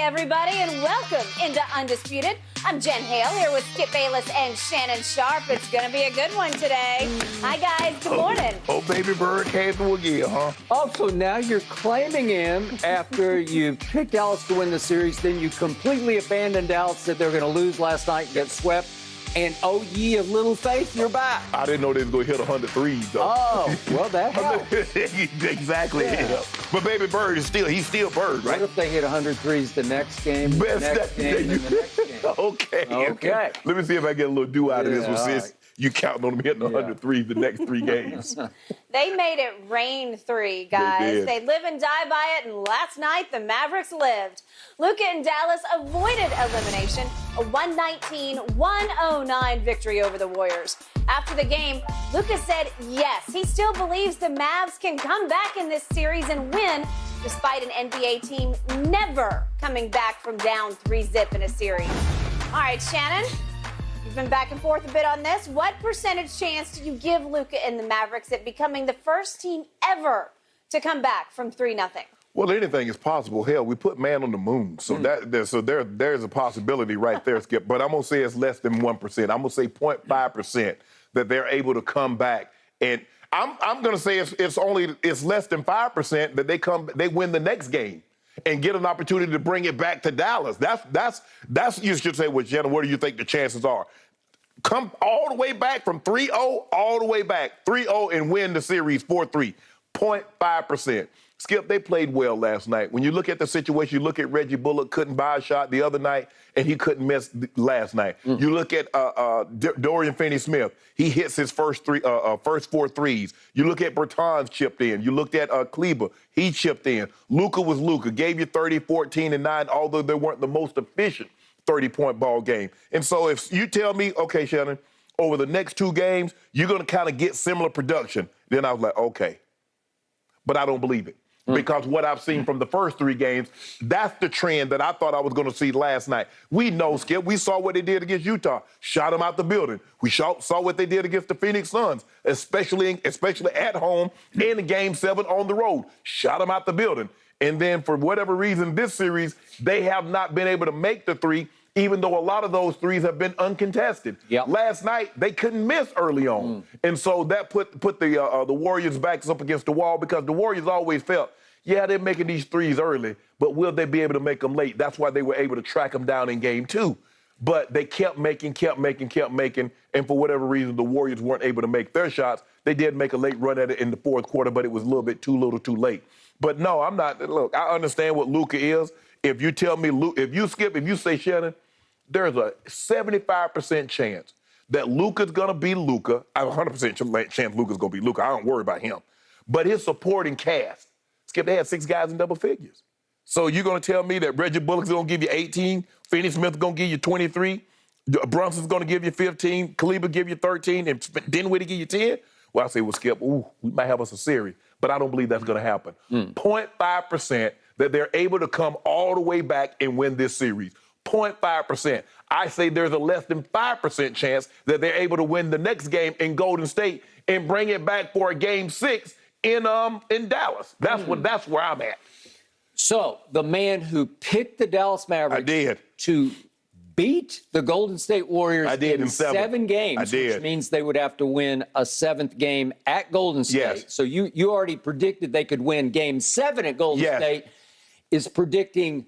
everybody, and welcome into Undisputed. I'm Jen Hale here with Skip Bayless and Shannon Sharp. It's going to be a good one today. Hi, guys. Good morning. Oh, baby bird came through again, huh? Oh, so now you're claiming him after you picked Dallas to win the series, then you completely abandoned Dallas, said they were going to lose last night and get swept. And oh, ye of little faith, you're back. I didn't know they was going to hit 100 threes, though. Oh, well, that helped. Exactly. Yeah. But baby bird is he's still bird, right? What if they hit 100 threes the next game, the next game, and the next game? Okay. Let me see if I get a little do out of this one, sis. Right. You counting on them hitting 100 threes the next 3 games. They made it rain 3, guys. They live and die by it, and last night the Mavericks lived. Luka and Dallas avoided elimination, a 119-109 victory over the Warriors. After the game, Luka said yes, he still believes the Mavs can come back in this series and win, despite an NBA team never coming back from down 3-0 in a series. All right, Shannon, you've been back and forth a bit on this. What percentage chance do you give Luka and the Mavericks at becoming the first team ever to come back from 3-0? Well, anything is possible. Hell, we put man on the moon. So there's a possibility right there, Skip. But I'm going to say it's less than 1%. I'm going to say 0.5% that they're able to come back. And I'm going to say it's less than 5% that they win the next game and get an opportunity to bring it back to Dallas. That's you should say, well, Shannon, what do you think the chances are? Come all the way back from 3-0, all the way back 3-0 and win the series 4-3. 0.5%. Skip, they played well last night. When you look at the situation, you look at Reggie Bullock couldn't buy a shot the other night, and he couldn't miss last night. You look at Dorian Finney-Smith. He hits his first 4 threes. You look at Bertans chipped in. You looked at Kleber. He chipped in. Luka was Luka. Gave you 30, 14, and 9, although they weren't the most efficient 30-point ball game. And so if you tell me, okay, Shannon, over the next 2 games, you're going to kind of get similar production, then I was like, okay. But I don't believe it. Because what I've seen from the first 3 games, that's the trend that I thought I was going to see last night. We know, Skip, we saw what they did against Utah. Shot them out the building. We saw what they did against the Phoenix Suns, especially at home in the Game 7 on the road. Shot them out the building. And then for whatever reason, this series, they have not been able to make the 3, even though a lot of those 3s have been uncontested. Yep. Last night, they couldn't miss early on. And so that put the Warriors' backs up against the wall because the Warriors always felt, yeah, they're making these 3s early, but will they be able to make them late? That's why they were able to track them down in game 2. But they kept making, and for whatever reason, the Warriors weren't able to make their shots. They did make a late run at it in the 4th quarter, but it was a little bit too little too late. But no, I'm not. Look, I understand what Luka is. If you tell me, if you say, Shannon, there's a 75% chance that Luka's going to be Luka. I have a 100% chance Luka's going to be Luka. I don't worry about him. But his supporting cast, Skip, they had 6 guys in double figures. So you're going to tell me that Reggie Bullock's going to give you 18, Finney-Smith's going to give you 23, Brunson's going to give you 15, Kleber give you 13, and Dinwiddie give you 10? Well, I say, well, Skip, we might have us a series. But I don't believe that's going to happen. 0.5% that they're able to come all the way back and win this series. 0.5%. I say there's a less than 5% chance that they're able to win the next game in Golden State and bring it back for a game 6 in Dallas. That's where I'm at. So the man who picked the Dallas Mavericks to beat the Golden State Warriors in 7 games, which means they would have to win a 7th game at Golden State. Yes. So you already predicted they could win game 7 at Golden State, is predicting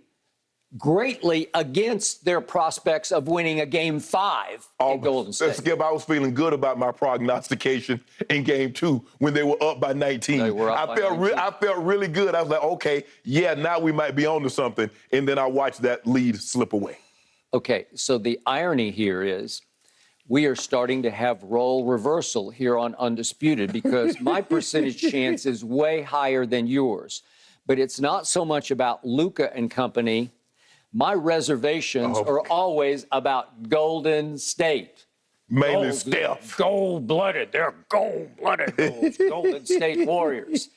greatly against their prospects of winning a game 5 at Golden State. Skip, I was feeling good about my prognostication in game 2 when they were up by 19. They were up by 19. I felt really good. I was like, okay, yeah, now we might be on to something. And then I watched that lead slip away. Okay, so the irony here is we are starting to have role reversal here on Undisputed because my percentage chance is way higher than yours. But it's not so much about Luka and company. My reservations are always about Golden State. Mainly Steph. Gold-blooded. They're gold-blooded, those Golden State Warriors.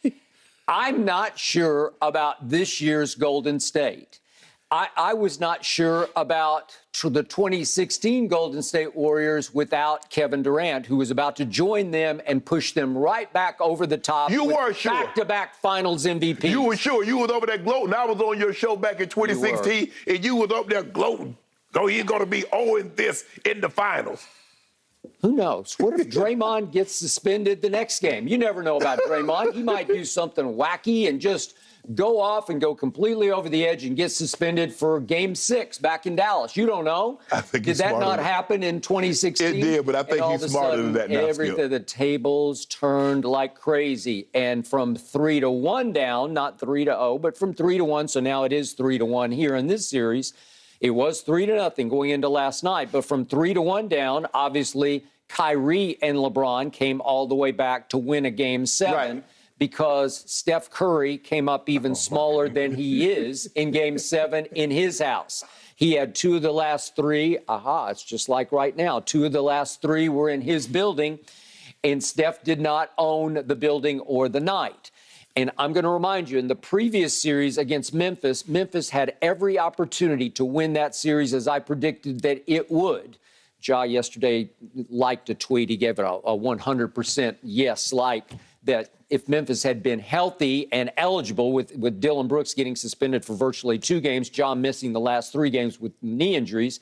I'm not sure about this year's Golden State. I was not sure about the 2016 Golden State Warriors without Kevin Durant, who was about to join them and push them right back over the top. You were sure. Back-to-back finals MVP. You were sure. You was over there gloating. I was on your show back in 2016, and you was up there gloating. So he's going to be 0-this in the finals. Who knows? What if Draymond gets suspended the next game? You never know about Draymond. He might do something wacky and just go off and go completely over the edge and get suspended for Game 6 back in Dallas. You don't know. I think did that not happen in 2016? It did, but I think he's smarter than that now. Everything, the tables turned like crazy. And from 3-1 down, not 3-0, but from 3-1, so now it is 3-1 here in this series. It was 3-0 going into last night, but from 3-1 down, obviously Kyrie and LeBron came all the way back to win a Game 7. Right. Because Steph Curry came up even smaller than he is in Game 7 in his house. He had 2 of the last 3. It's just like right now. 2 of the last 3 were in his building, and Steph did not own the building or the night. And I'm going to remind you, in the previous series against Memphis, Memphis had every opportunity to win that series, as I predicted that it would. Ja yesterday liked a tweet. He gave it a 100% yes like that. If Memphis had been healthy and eligible, with Dillon Brooks getting suspended for virtually 2 games, John missing the last 3 games with knee injuries,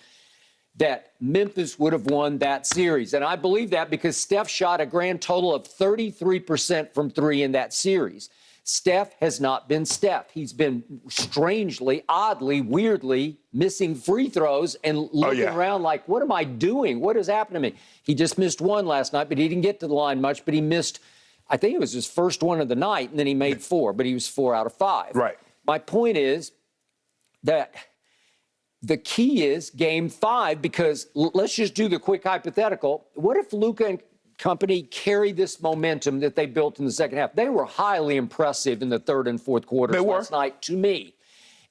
that Memphis would have won that series. And I believe that because Steph shot a grand total of 33% from 3 in that series. Steph has not been Steph. He's been strangely, oddly, weirdly missing free throws and looking around like, what am I doing? What has happened to me? He just missed 1 last night, but he didn't get to the line much, but he missed, I think it was his first one of the night, and then he made 4, but he was 4 out of 5. Right. My point is that the key is Game 5, because let's just do the quick hypothetical. What if Luka and company carry this momentum that they built in the second half? They were highly impressive in the 3rd and 4th quarters last night to me.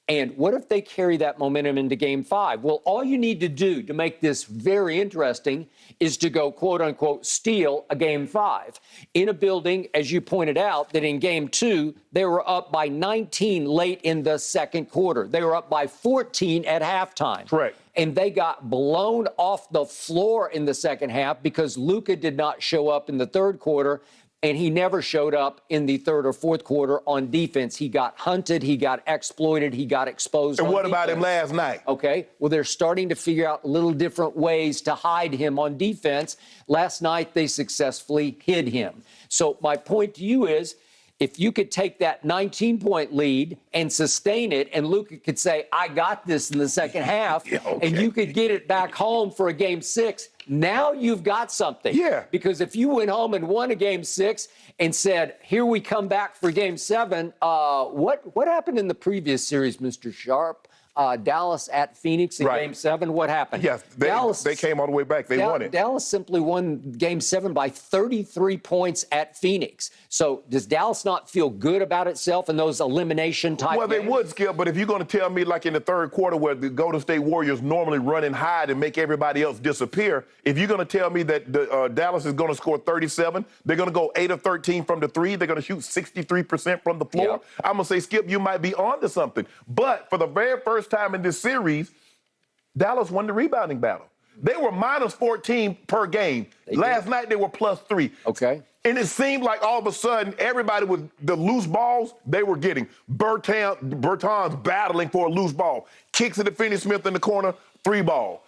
And what if they carry that momentum into Game 5? Well, all you need to do to make this very interesting is to go, quote unquote, steal a Game 5 in a building, as you pointed out, that in Game 2, they were up by 19 late in the 2nd quarter. They were up by 14 at halftime. Correct. And they got blown off the floor in the second half because Luka did not show up in the 3rd quarter, and he never showed up in the 3rd or 4th quarter on defense. He got hunted, he got exploited, he got exposed. And what about him last night? Okay, well, they're starting to figure out little different ways to hide him on defense. Last night, they successfully hid him. So my point to you is, if you could take that 19-point lead and sustain it, and Luka could say, I got this in the second half, and you could get it back home for a Game 6, now you've got something. Yeah. Because if you went home and won a Game 6 and said, here we come back for Game 7, what happened in the previous series, Mr. Sharp? Dallas at Phoenix in Game 7. What happened? Yes, they came all the way back. They won it. Dallas simply won Game 7 by 33 points at Phoenix. So does Dallas not feel good about itself in those elimination type games? Well, they would, Skip, but if you're going to tell me like in the 3rd quarter where the Golden State Warriors normally run and hide and make everybody else disappear, if you're going to tell me that Dallas is going to score 37, they're going to go 8 of 13 from the 3, they're going to shoot 63% from the floor, I'm going to say, Skip, you might be onto something. But for the very first time in this series, Dallas won the rebounding battle. They were minus 14 per game. Last night, they were plus 3. Okay. And it seemed like all of a sudden, everybody was the loose balls they were getting. Bertans battling for a loose ball. Kicks it to Finney-Smith in the corner, 3-ball.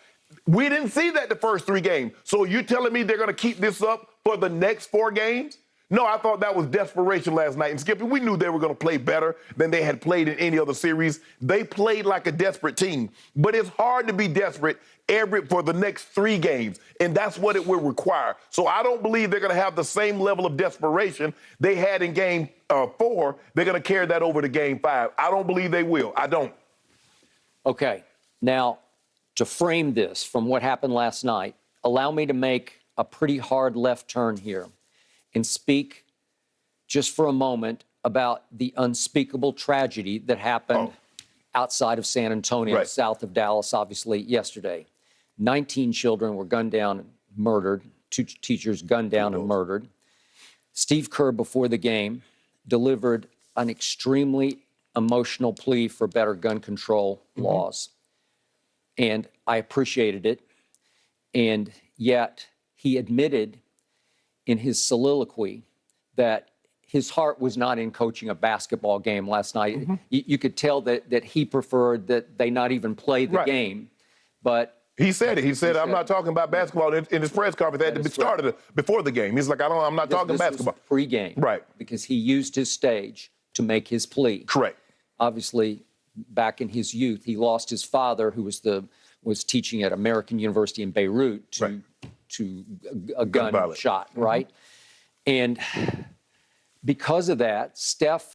We didn't see that the first 3 games. So you're telling me they're going to keep this up for the next 4 games? No, I thought that was desperation last night. And, Skip, we knew they were going to play better than they had played in any other series. They played like a desperate team. But it's hard to be desperate for the next 3 games, and that's what it will require. So I don't believe they're going to have the same level of desperation they had in Game 4. They're going to carry that over to Game 5. I don't believe they will. I don't. Okay. Now, to frame this from what happened last night, allow me to make a pretty hard left turn here and speak just for a moment about the unspeakable tragedy that happened outside of San Antonio, south of Dallas, obviously, yesterday. 19 children were gunned down and murdered, 2 teachers gunned down and murdered. Steve Kerr, before the game, delivered an extremely emotional plea for better gun control laws. And I appreciated it. And yet he admitted in his soliloquy that his heart was not in coaching a basketball game last night. You could tell that he preferred that they not even play the game. But he said it. He said, I'm not talking about basketball in his press conference at the start of before the game. He's like, I'm not talking basketball. Was pre-game. Right. Because he used his stage to make his plea. Correct. Obviously, back in his youth, he lost his father, who was teaching at American University in Beirut, to a gun shot, right? And because of that, Steph